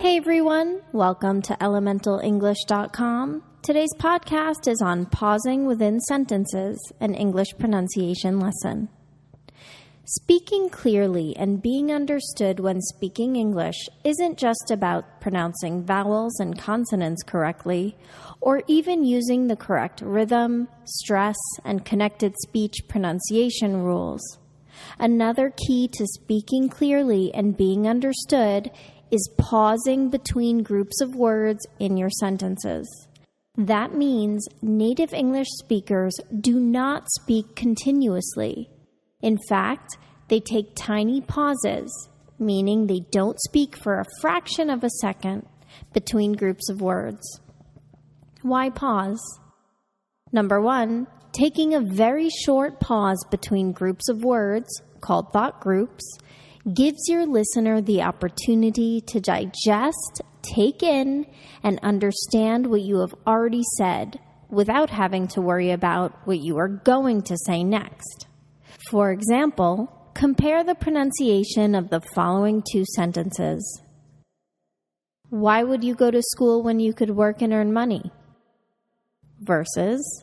Hey everyone, welcome to elementalenglish.com. Today's podcast is on pausing within sentences, an English pronunciation lesson. Speaking clearly and being understood when speaking English isn't just about pronouncing vowels and consonants correctly, or even using the correct rhythm, stress, and connected speech pronunciation rules. Another key to speaking clearly and being understood is pausing between groups of words in your sentences. That means native English speakers do not speak continuously. In fact, they take tiny pauses, meaning they don't speak for a fraction of a second between groups of words. Why pause? Number one, taking a very short pause between groups of words, called thought groups, gives your listener the opportunity to digest, take in, and understand what you have already said without having to worry about what you are going to say next. For example, compare the pronunciation of the following two sentences. Why would you go to school when you could work and earn money? Versus,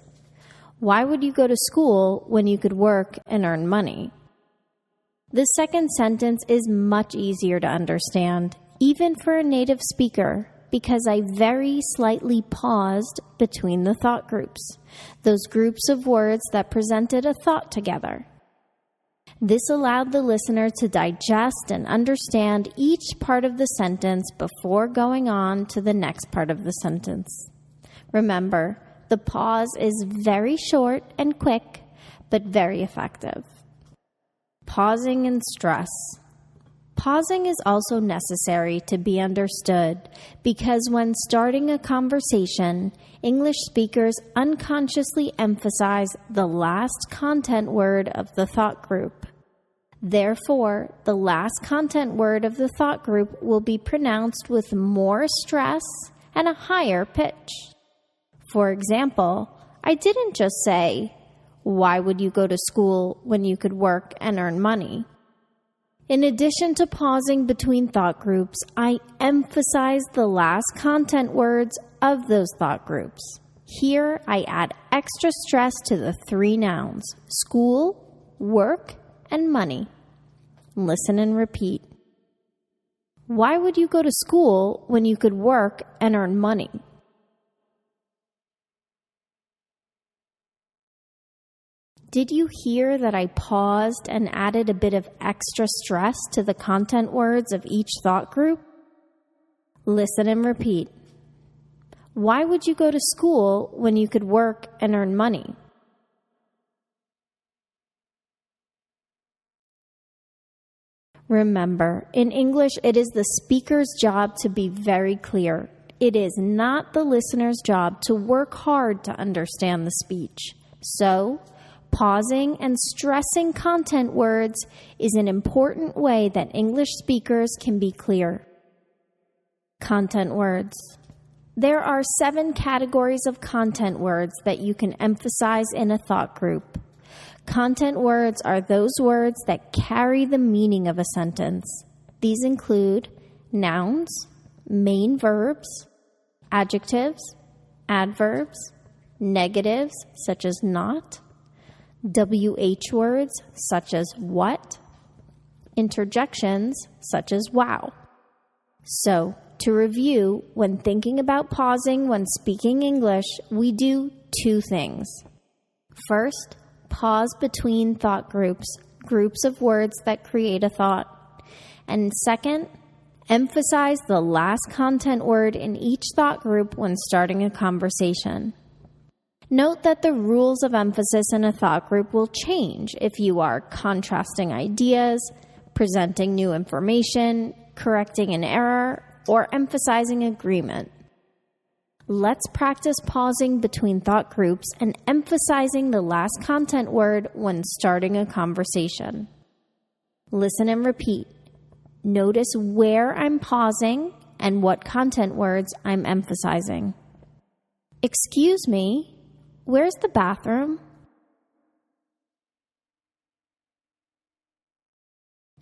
why would you go to school when you could work and earn money? The second sentence is much easier to understand, even for a native speaker, because I very slightly paused between the thought groups, those groups of words that presented a thought together. This allowed the listener to digest and understand each part of the sentence before going on to the next part of the sentence. Remember, the pause is very short and quick, but very effective. Pausing and stress. Pausing is also necessary to be understood because when starting a conversation, English speakers unconsciously emphasize the last content word of the thought group. Therefore, the last content word of the thought group will be pronounced with more stress and a higher pitch. For example, I didn't just say, why would you go to school when you could work and earn money? In addition to pausing between thought groups, I emphasize the last content words of those thought groups. Here, I add extra stress to the three nouns, school, work, and money. Listen and repeat. Why would you go to school when you could work and earn money? Did you hear that I paused and added a bit of extra stress to the content words of each thought group? Listen and repeat. Why would you go to school when you could work and earn money? Remember, in English, it is the speaker's job to be very clear. It is not the listener's job to work hard to understand the speech. So, pausing and stressing content words is an important way that English speakers can be clear. Content words. There are 7 categories of content words that you can emphasize in a thought group. Content words are those words that carry the meaning of a sentence. These include nouns, main verbs, adjectives, adverbs, negatives such as not, WH words such as what, interjections such as wow. So, to review, when thinking about pausing when speaking English, we do 2 things. First, pause between thought groups, groups of words that create a thought. And second, emphasize the last content word in each thought group when starting a conversation. Note that the rules of emphasis in a thought group will change if you are contrasting ideas, presenting new information, correcting an error, or emphasizing agreement. Let's practice pausing between thought groups and emphasizing the last content word when starting a conversation. Listen and repeat. Notice where I'm pausing and what content words I'm emphasizing. Excuse me. Where's the bathroom?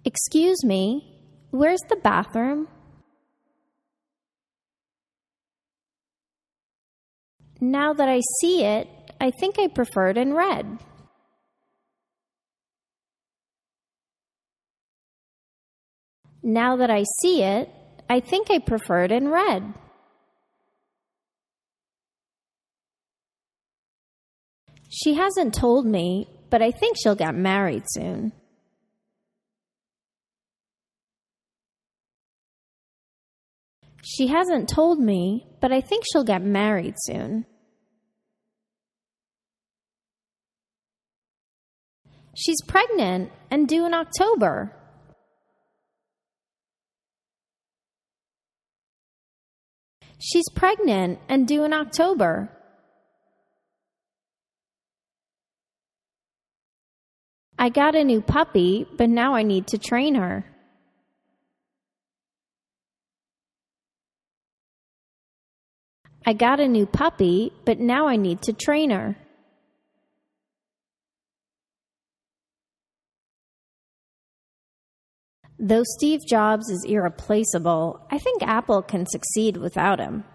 Excuse me, where's the bathroom? Now that I see it, I think I prefer it in red. Now that I see it, I think I prefer it in red. She hasn't told me, but I think she'll get married soon. She hasn't told me, but I think she'll get married soon. She's pregnant and due in October. She's pregnant and due in October. I got a new puppy, but now I need to train her. I got a new puppy, but now I need to train her. Though Steve Jobs is irreplaceable, I think Apple can succeed without him.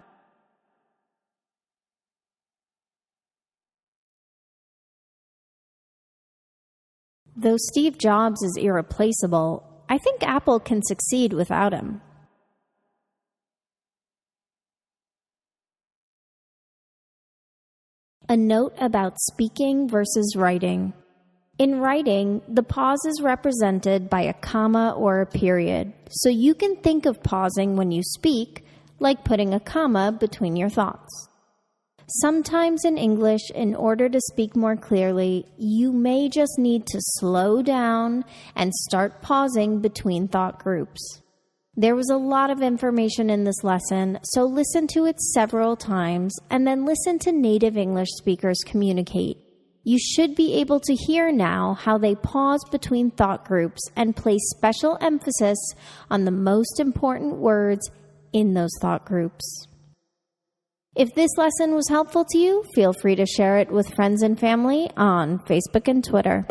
Though Steve Jobs is irreplaceable, I think Apple can succeed without him. A note about speaking versus writing. In writing, the pause is represented by a comma or a period, so you can think of pausing when you speak like putting a comma between your thoughts. Sometimes in English, in order to speak more clearly, you may just need to slow down and start pausing between thought groups. There was a lot of information in this lesson, so listen to it several times and then listen to native English speakers communicate. You should be able to hear now how they pause between thought groups and place special emphasis on the most important words in those thought groups. If this lesson was helpful to you, feel free to share it with friends and family on Facebook and Twitter.